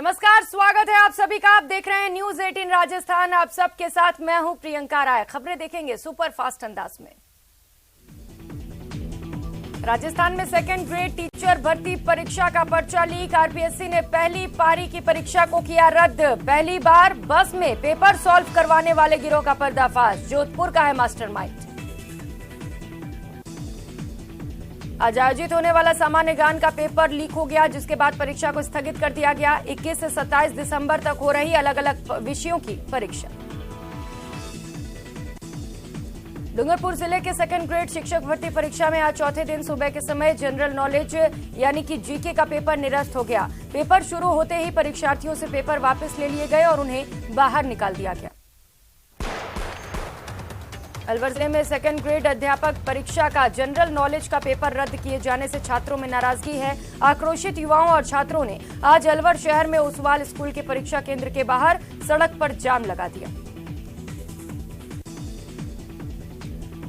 नमस्कार, स्वागत है आप सभी का। आप देख रहे हैं न्यूज 18 राजस्थान। आप सबके साथ मैं हूं प्रियंका राय। खबरें देखेंगे सुपर फास्ट अंदाज में। राजस्थान में सेकंड ग्रेड टीचर भर्ती परीक्षा का पर्चा लीक। आरपीएससी ने पहली पारी की परीक्षा को किया रद्द। पहली बार बस में पेपर सॉल्व करवाने वाले गिरोह का पर्दाफाश। जोधपुर का है मास्टरमाइंड। आज आयोजित होने वाला सामान्य ज्ञान का पेपर लीक हो गया, जिसके बाद परीक्षा को स्थगित कर दिया गया। 21 से 27 दिसंबर तक हो रही अलग अलग विषयों की परीक्षा। डूंगरपुर जिले के सेकंड ग्रेड शिक्षक भर्ती परीक्षा में आज चौथे दिन सुबह के समय जनरल नॉलेज यानी कि जीके का पेपर निरस्त हो गया। पेपर शुरू होते ही परीक्षार्थियों से पेपर वापस ले लिए गए और उन्हें बाहर निकाल दिया गया। अलवर जिले में सेकंड ग्रेड अध्यापक परीक्षा का जनरल नॉलेज का पेपर रद्द किए जाने से छात्रों में नाराजगी है। आक्रोशित युवाओं और छात्रों ने आज अलवर शहर में ओसवाल स्कूल के परीक्षा केंद्र के बाहर सड़क पर जाम लगा दिया।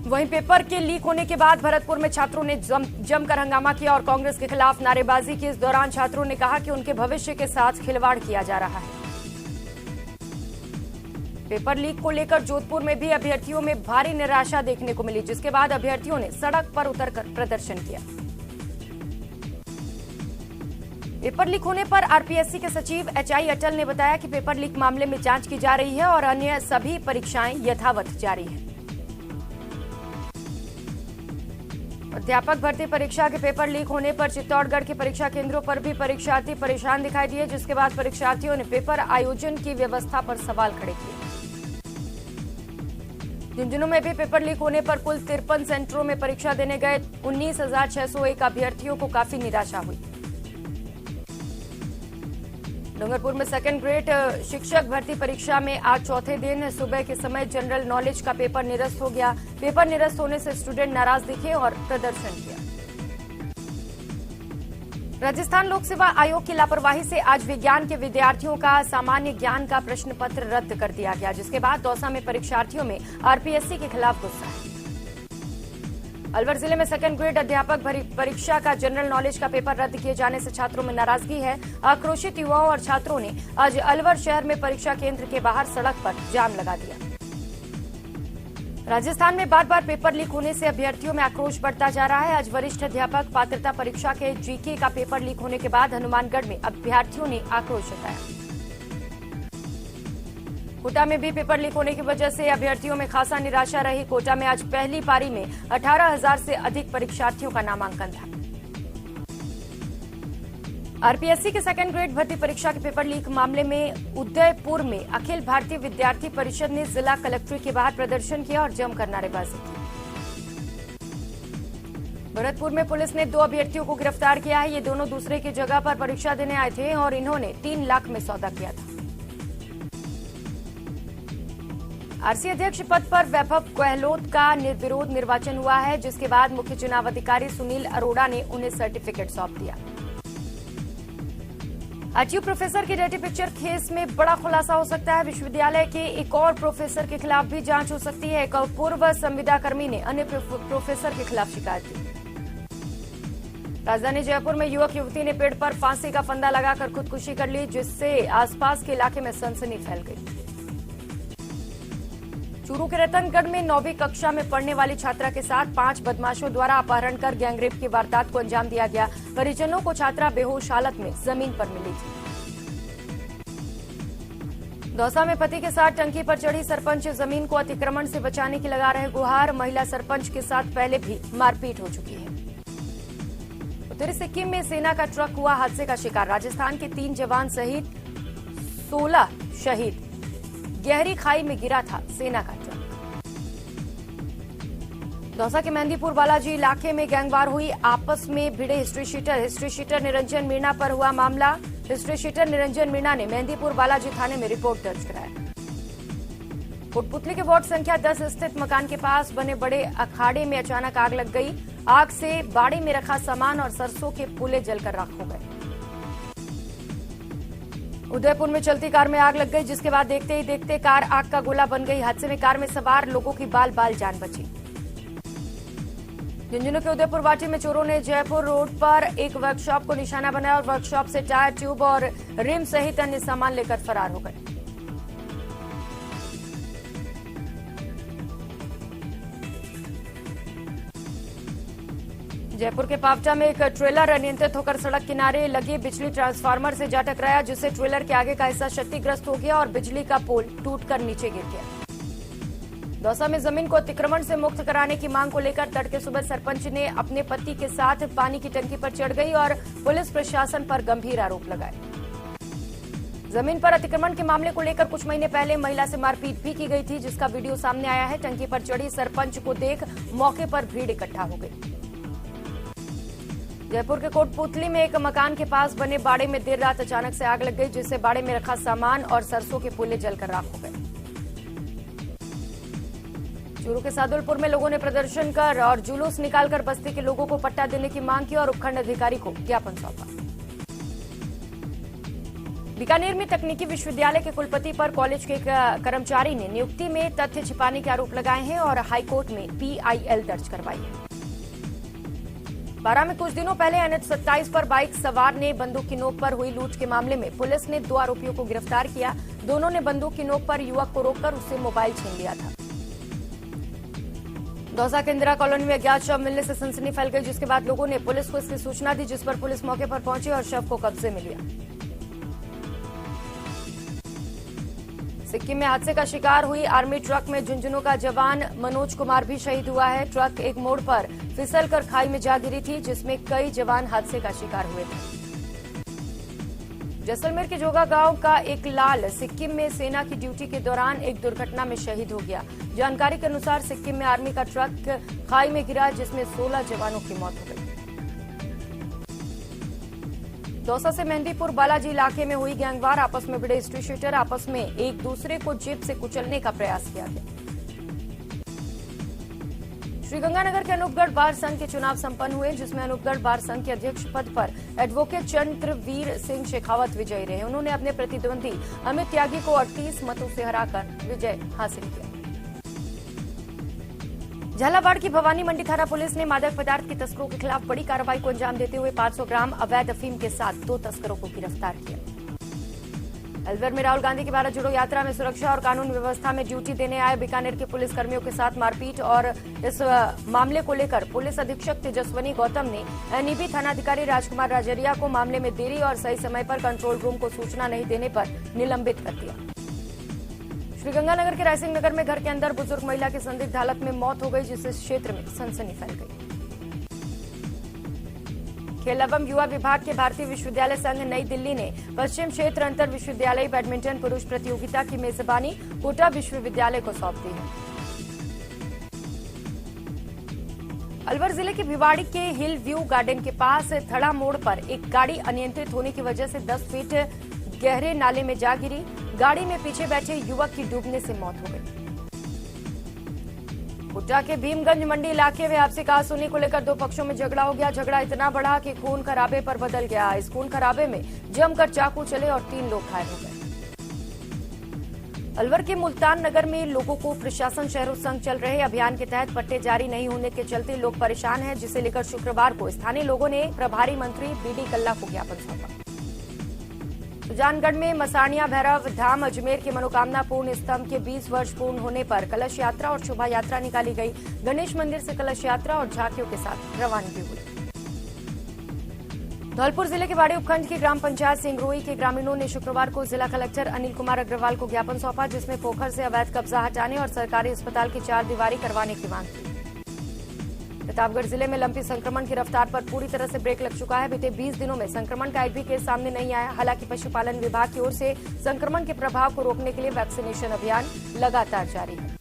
वहीं पेपर के लीक होने के बाद भरतपुर में छात्रों ने जमकर हंगामा किया और कांग्रेस के खिलाफ नारेबाजी की। इस दौरान छात्रों ने कहा कि उनके भविष्य के साथ खिलवाड़ किया जा रहा है। पेपर लीक को लेकर जोधपुर में भी अभ्यर्थियों में भारी निराशा देखने को मिली, जिसके बाद अभ्यर्थियों ने सड़क पर उतरकर प्रदर्शन किया। पेपर लीक होने पर आरपीएससी के सचिव एचआई अटल ने बताया कि पेपर लीक मामले में जांच की जा रही है और अन्य सभी परीक्षाएं यथावत जारी हैं। अध्यापक भर्ती परीक्षा के पेपर लीक होने पर चित्तौड़गढ़ के परीक्षा केंद्रों पर भी परीक्षार्थी परेशान दिखाई दिए, जिसके बाद परीक्षार्थियों ने पेपर आयोजन की व्यवस्था पर सवाल खड़े किए। झुंझुनू में भी पेपर लीक होने पर कुल 53 सेंटरों में परीक्षा देने गए 19,601 अभ्यर्थियों को काफी निराशा हुई। डूंगरपुर में सेकंड ग्रेड शिक्षक भर्ती परीक्षा में आज चौथे दिन सुबह के समय जनरल नॉलेज का पेपर निरस्त हो गया। पेपर निरस्त होने से स्टूडेंट नाराज दिखे और प्रदर्शन किया। राजस्थान लोक सेवा आयोग की लापरवाही से आज विज्ञान के विद्यार्थियों का सामान्य ज्ञान का प्रश्न पत्र रद्द कर दिया गया, जिसके बाद दौसा में परीक्षार्थियों में आरपीएससी के खिलाफ गुस्सा है। अलवर जिले में सेकंड ग्रेड अध्यापक परीक्षा का जनरल नॉलेज का पेपर रद्द किए जाने से छात्रों में नाराजगी है। आक्रोशित युवाओं और छात्रों ने आज अलवर शहर में परीक्षा केंद्र के बाहर सड़क पर जाम लगा दिया। राजस्थान में बार बार पेपर लीक होने से अभ्यर्थियों में आक्रोश बढ़ता जा रहा है। आज वरिष्ठ अध्यापक पात्रता परीक्षा के जीके का पेपर लीक होने के बाद हनुमानगढ़ में अभ्यर्थियों ने आक्रोश जताया। कोटा में भी पेपर लीक होने की वजह से अभ्यर्थियों में खासा निराशा रही। कोटा में आज पहली पारी में 18,000 से अधिक परीक्षार्थियों का नामांकन था। आरपीएससी के सेकंड ग्रेड भर्ती परीक्षा के पेपर लीक मामले में उदयपुर में अखिल भारतीय विद्यार्थी परिषद ने जिला कलेक्ट्रेट के बाहर प्रदर्शन किया और जमकर नारेबाजी की। भरतपुर में पुलिस ने 2 अभ्यर्थियों को गिरफ्तार किया है। ये दोनों दूसरे की जगह पर परीक्षा देने आए थे और इन्होंने 3 लाख में सौदा किया था। आरसी अध्यक्ष पद पर वैभव गहलोत का निर्विरोध निर्वाचन हुआ है, जिसके बाद मुख्य चुनाव अधिकारी सुनील अरोड़ा ने उन्हें सर्टिफिकेट सौंप दिया। आरटीयू प्रोफेसर की डर्टी पिक्चर केस में बड़ा खुलासा हो सकता है। विश्वविद्यालय के एक और प्रोफेसर के खिलाफ भी जांच हो सकती है। एक पूर्व संविदाकर्मी ने अन्य प्रोफेसर के खिलाफ शिकायत की। राजधानी जयपुर में युवक युवती ने पेड़ पर फांसी का फंदा लगाकर खुदकुशी कर ली, जिससे आसपास के इलाके में सनसनी फैल गई। चूरू के रतनगढ़ में 9वीं कक्षा में पढ़ने वाली छात्रा के साथ 5 बदमाशों द्वारा अपहरण कर गैंगरेप की वारदात को अंजाम दिया गया। परिजनों को छात्रा बेहोश हालत में जमीन पर मिली थी। दौसा में पति के साथ टंकी पर चढ़ी सरपंच जमीन को अतिक्रमण से बचाने की लगा रहे गुहार। महिला सरपंच के साथ पहले भी मारपीट हो चुकी है। उत्तरी सिक्किम में सेना का ट्रक हुआ हादसे का शिकार। राजस्थान के 3 जवान सहित 16 शहीद। गहरी खाई में गिरा था सेना का ट्रक। दौसा के मेहंदीपुर बालाजी इलाके में गैंगवार हुई। आपस में भिड़े हिस्ट्री शीटर निरंजन मीणा पर हुआ मामला। हिस्ट्री शीटर निरंजन मीणा ने मेहंदीपुर बालाजी थाने में रिपोर्ट दर्ज कराया। कोटपुतली के वार्ड संख्या 10 स्थित मकान के पास बने बड़े अखाड़े में अचानक आग लग गई। आग से बाड़ी में रखा सामान और सरसों के फूले जलकर राख हो गए। उदयपुर में चलती कार में आग लग गई, जिसके बाद देखते ही देखते कार आग का गोला बन गई। हादसे में कार में सवार लोगों की बाल बाल जान बची। झुंझुनू के उदयपुर वाटी में चोरों ने जयपुर रोड पर एक वर्कशॉप को निशाना बनाया और वर्कशॉप से टायर, ट्यूब और रिम सहित अन्य सामान लेकर फरार हो गए। जयपुर के पावटा में एक ट्रेलर अनियंत्रित होकर सड़क किनारे लगे बिजली ट्रांसफार्मर से जा टकराया, जिससे ट्रेलर के आगे का हिस्सा क्षतिग्रस्त हो गया और बिजली का पोल टूटकर नीचे गिर गया। दौसा में जमीन को अतिक्रमण से मुक्त कराने की मांग को लेकर तड़के सुबह सरपंच ने अपने पति के साथ पानी की टंकी पर चढ़ गई और पुलिस प्रशासन पर गंभीर आरोप लगाए। जमीन पर अतिक्रमण के मामले को लेकर कुछ महीने पहले महिला से मारपीट भी की गई थी, जिसका वीडियो सामने आया है। टंकी पर चढ़ी सरपंच को देख मौके पर भीड़ इकट्ठा हो गई। जयपुर के कोटपुतली में एक मकान के पास बने बाड़े में देर रात अचानक से आग लग गई, जिससे बाड़े में रखा सामान और सरसों के फूले जलकर राख हो गए। चूरू के सादुलपुर में लोगों ने प्रदर्शन कर और जुलूस निकालकर बस्ती के लोगों को पट्टा देने की मांग की और उपखंड अधिकारी को ज्ञापन सौंपा। बीकानेर में तकनीकी विश्वविद्यालय के कुलपति पर कॉलेज के कर्मचारी ने नियुक्ति में तथ्य छिपाने के आरोप लगाए हैं और हाईकोर्ट में PIL दर्ज करवाई है। बारां में कुछ दिनों पहले NH27 पर बाइक सवार ने बंदूक की नोक पर हुई लूट के मामले में पुलिस ने 2 आरोपियों को गिरफ्तार किया। दोनों ने बंदूक की नोक पर युवक को रोककर उससे मोबाइल छीन लिया था। दौसा के इंदिरा कॉलोनी में अज्ञात शव मिलने से सनसनी फैल गई, जिसके बाद लोगों ने पुलिस को इसकी सूचना दी, जिस पर पुलिस मौके पर पहुंची और शव को कब्जे में लिया। सिक्किम में हादसे का शिकार हुई आर्मी ट्रक में झुंझुनू का जवान मनोज कुमार भी शहीद हुआ है। ट्रक एक मोड़ पर फिसलकर खाई में जा गिरी थी, जिसमें कई जवान हादसे का शिकार हुए थे। जैसलमेर के जोगा गांव का एक लाल सिक्किम में सेना की ड्यूटी के दौरान एक दुर्घटना में शहीद हो गया। जानकारी के अनुसार सिक्किम में आर्मी का ट्रक खाई में गिरा, जिसमें 16 जवानों की मौत हो गई। दौसा से मेहंदीपुर बालाजी इलाके में हुई गैंगवार। आपस में भिड़े स्ट्रीट शूटर आपस में एक दूसरे को जीप से कुचलने का प्रयास किया गया। श्रीगंगानगर के अनूपगढ़ बार संघ के चुनाव संपन्न हुए, जिसमें अनूपगढ़ बार संघ के अध्यक्ष पद पर एडवोकेट चंद्रवीर सिंह शेखावत विजयी रहे। उन्होंने अपने प्रतिद्वंदी अमित त्यागी को 38 मतों से हराकर विजय हासिल किया। झालावाड़ की भवानी मंडी थाना पुलिस ने मादक पदार्थ के तस्करों के खिलाफ बड़ी कार्रवाई को अंजाम देते हुए 500 ग्राम अवैध अफीम के साथ 2 तस्करों को गिरफ्तार किया। अलवर में राहुल गांधी की भारत जोड़ो यात्रा में सुरक्षा और कानून व्यवस्था में ड्यूटी देने आए बीकानेर के पुलिस कर्मियों के साथ मारपीट और इस मामले को लेकर पुलिस अधीक्षक तेजस्वनी गौतम ने NEB थानाधिकारी राजकुमार राजरिया को मामले में देरी और सही समय पर कंट्रोल रूम को सूचना नहीं देने पर निलंबित कर दिया। श्रीगंगानगर के रायसिंह नगर में घर के अंदर बुजुर्ग महिला की संदिग्ध हालत में मौत हो गई, जिससे क्षेत्र में सनसनी फैल गई। खेल एवं युवा विभाग के भारतीय विश्वविद्यालय संघ नई दिल्ली ने पश्चिम क्षेत्र अंतर विश्वविद्यालय बैडमिंटन पुरुष प्रतियोगिता की मेजबानी कोटा विश्वविद्यालय को सौंप दी है। अलवर जिले के भिवाड़ी के हिल व्यू गार्डन के पास थड़ा मोड़ पर एक गाड़ी अनियंत्रित होने की वजह से 10 फीट गहरे नाले में जा गिरी। गाड़ी में पीछे बैठे युवक की डूबने से मौत हो गई। कोटा के भीमगंज मंडी इलाके में आपसी कहासुनी को लेकर 2 पक्षों में झगड़ा हो गया। झगड़ा इतना बढ़ा कि खून खराबे पर बदल गया। इस खून खराबे में जमकर चाकू चले और 3 लोग घायल हो गए। अलवर के मुल्तान नगर में लोगों को प्रशासन शहरों संग चल रहे अभियान के तहत पट्टे जारी नहीं होने के चलते लोग परेशान हैं, जिसे लेकर शुक्रवार को स्थानीय लोगों ने प्रभारी मंत्री BD कल्ला को ज्ञापन सौंपा। सुजानगढ़ में मसाणिया भैरव धाम अजमेर के मनोकामना पूर्ण स्तंभ के 20 वर्ष पूर्ण होने पर कलश यात्रा और शोभा यात्रा निकाली गई। गणेश मंदिर से कलश यात्रा और झांकियों के साथ रवानगी हुई। धौलपुर जिले के बाड़ी उपखंड की ग्राम पंचायत सिंगरोई के ग्रामीणों ने शुक्रवार को जिला कलेक्टर अनिल कुमार अग्रवाल को ज्ञापन सौंपा, जिसमें पोखर से अवैध कब्जा हटाने और सरकारी अस्पताल की 4 दीवारी करवाने की मांग की। प्रतापगढ़ जिले में लंपी संक्रमण की रफ्तार पर पूरी तरह से ब्रेक लग चुका है। बीते 20 दिनों में संक्रमण का एक भी केस सामने नहीं आया। हालांकि पशुपालन विभाग की ओर से संक्रमण के प्रभाव को रोकने के लिए वैक्सीनेशन अभियान लगातार जारी है।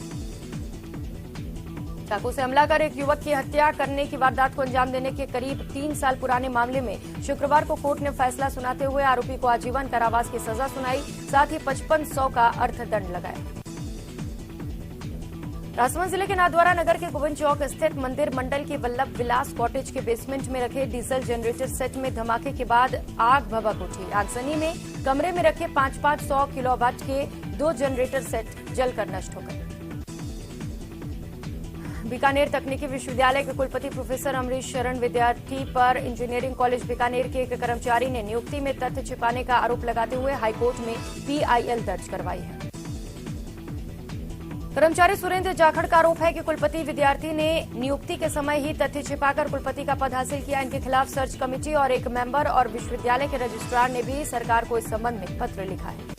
चाकू से हमला कर एक युवक की हत्या करने की वारदात को अंजाम देने के करीब 3 साल पुराने मामले में शुक्रवार को कोर्ट ने फैसला सुनाते हुए आरोपी को आजीवन कारावास की सजा सुनाई, साथ ही 5500 का अर्थदंड लगाया। राजसमंद जिले के नाथद्वारा नगर के गोविंद चौक स्थित मंदिर मंडल के वल्लभ विलास कॉटेज के बेसमेंट में रखे डीजल जनरेटर सेट में धमाके के बाद आग भभक उठी। आगजनी में कमरे में रखे 500 किलोवाट के 2 जनरेटर सेट जलकर नष्ट हो गए। बीकानेर तकनीकी विश्वविद्यालय के कुलपति प्रोफेसर अमरीश शरण विद्यार्थी पर इंजीनियरिंग कॉलेज बीकानेर के एक कर्मचारी ने नियुक्ति में तथ्य छिपाने का आरोप लगाते हुए हाईकोर्ट में पीआईएल दर्ज करवाई है। कर्मचारी सुरेंद्र जाखड़ का आरोप है कि कुलपति विद्यार्थी ने नियुक्ति के समय ही तथ्य छिपाकर कुलपति का पद हासिल किया। इनके खिलाफ सर्च कमेटी और एक मेंबर और विश्वविद्यालय के रजिस्ट्रार ने भी सरकार को इस संबंध में पत्र लिखा है।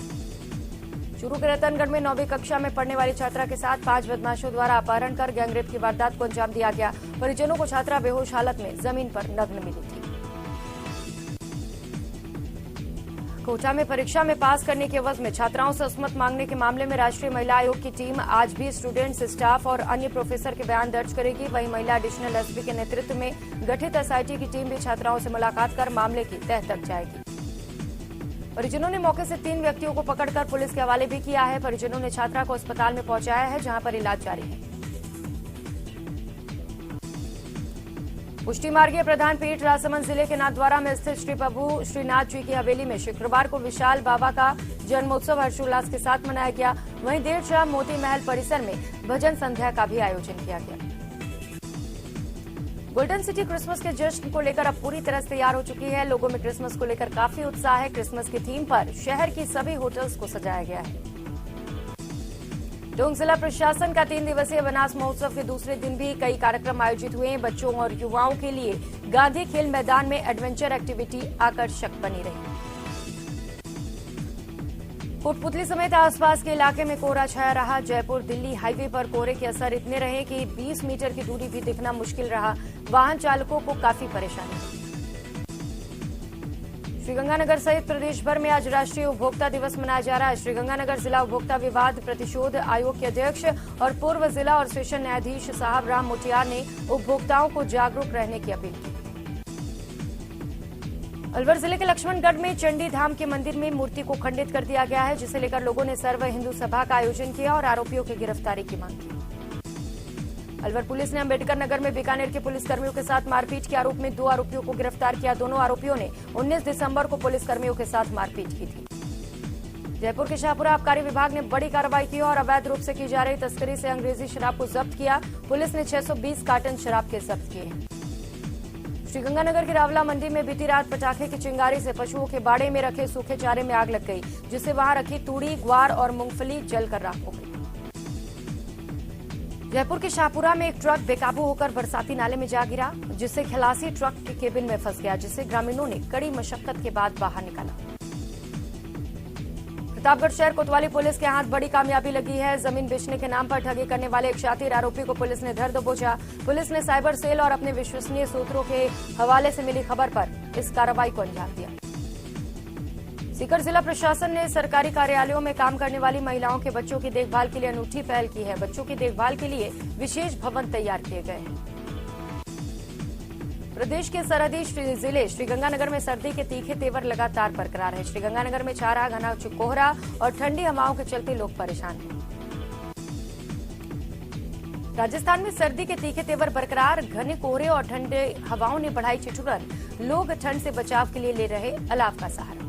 चूरू के रतनगढ़ में 9वीं कक्षा में पढ़ने वाली छात्रा के साथ 5 बदमाशों द्वारा अपहरण कर गैंगरेप की वारदात को अंजाम दिया गया। परिजनों को छात्रा बेहोश हालत में जमीन पर नग्न मिली थी। कोटा में परीक्षा में पास करने के एवज में छात्राओं से असमत मांगने के मामले में राष्ट्रीय महिला आयोग की टीम आज भी स्टूडेंट्स, स्टाफ और अन्य प्रोफेसर के बयान दर्ज करेगी। वहीं महिला एडिशनल एसपी के नेतृत्व में गठित एसआईटी की टीम भी छात्राओं से मुलाकात कर मामले की तह तक जाएगी। परिजनों ने मौके से 3 व्यक्तियों को पकड़कर पुलिस के हवाले भी किया है। परिजनों ने छात्रा को अस्पताल में पहुंचाया है, जहां पर इलाज जारी है। पुष्टि मार्गीय प्रधान पीठ राजसमंद जिले के नाथद्वारा में स्थित श्री प्रभु श्रीनाथ जी की हवेली में शुक्रवार को विशाल बाबा का जन्मोत्सव हर्षोल्लास के साथ मनाया गया। वहीं देर शाम मोती महल परिसर में भजन संध्या का भी आयोजन किया गया। गोल्डन सिटी क्रिसमस के जश्न को लेकर अब पूरी तरह से तैयार हो चुकी है। लोगों में क्रिसमस को लेकर काफी उत्साह है। क्रिसमस की थीम पर शहर की सभी होटल्स को सजाया गया है। टोंक जिला प्रशासन का 3 दिवसीय बनास महोत्सव के दूसरे दिन भी कई कार्यक्रम आयोजित हुए। बच्चों और युवाओं के लिए गांधी खेल मैदान में एडवेंचर एक्टिविटी आकर्षक बनी रही। कोटपुतली समेत आसपास के इलाके में कोहरा छाया रहा। जयपुर दिल्ली हाईवे पर कोहरे के असर इतने रहे कि 20 मीटर की दूरी भी दिखना मुश्किल रहा। वाहन चालकों को काफी परेशानी हुई। श्रीगंगानगर सहित प्रदेश भर में आज राष्ट्रीय उपभोक्ता दिवस मनाया जा रहा है। श्रीगंगानगर जिला उपभोक्ता विवाद प्रतिशोध आयोग के अध्यक्ष और पूर्व जिला और सेशन न्यायाधीश साहब राम मोटियार ने उपभोक्ताओं को जागरूक रहने की अपील की। अलवर जिले के लक्ष्मणगढ़ में चंडी धाम के मंदिर में मूर्ति को खंडित कर दिया गया है, जिसे लेकर लोगों ने सर्व हिंदू सभा का आयोजन किया और आरोपियों की गिरफ्तारी की मांग की। अलवर पुलिस ने अंबेडकर नगर में बीकानेर के पुलिसकर्मियों के साथ मारपीट के आरोप में 2 आरोपियों को गिरफ्तार किया। दोनों आरोपियों ने 19 दिसंबर को पुलिसकर्मियों के साथ मारपीट की थी। जयपुर के शाहपुरा आबकारी विभाग ने बड़ी कार्रवाई की और अवैध रूप से की जा रही तस्करी से अंग्रेजी शराब को जब्त किया। पुलिस ने 620 कार्टन शराब के जब्त किए हैं। श्रीगंगानगर की रावला मंडी में बीती रात पटाखे की चिंगारी से पशुओं के बाड़े में रखे सूखे चारे में आग लग गई, जिससे वहां रखी तूड़ी, ग्वार और मूंगफली जलकर राख हो गई। जयपुर के शाहपुरा में एक ट्रक बेकाबू होकर बरसाती नाले में जा गिरा, जिससे खलासी ट्रक के केबिन में फंस गया, जिसे ग्रामीणों ने कड़ी मशक्कत के बाद बाहर निकाला। प्रतापगढ़ शहर कोतवाली पुलिस के हाथ बड़ी कामयाबी लगी है। जमीन बेचने के नाम पर ठगी करने वाले एक शातिर आरोपी को पुलिस ने धर दबोचा। पुलिस ने साइबर सेल और अपने विश्वसनीय सूत्रों के हवाले से मिली खबर पर इस कार्रवाई को अंजाम दिया। सीकर जिला प्रशासन ने सरकारी कार्यालयों में काम करने वाली महिलाओं के बच्चों की देखभाल के लिए अनूठी पहल की है। बच्चों की देखभाल के लिए विशेष भवन तैयार किए गए हैं। प्रदेश के सरहदी जिले श्रीगंगानगर में सर्दी के तीखे तेवर लगातार बरकरार है। श्रीगंगानगर में छा रहा घना कोहरा और ठंडी हवाओं के चलते लोग परेशान हैं। राजस्थान में सर्दी के तीखे तेवर बरकरार, घने कोहरे और ठंडे हवाओं ने बढ़ाई ठिठुरन। लोग ठंड से बचाव के लिए ले रहे अलाव का सहारा।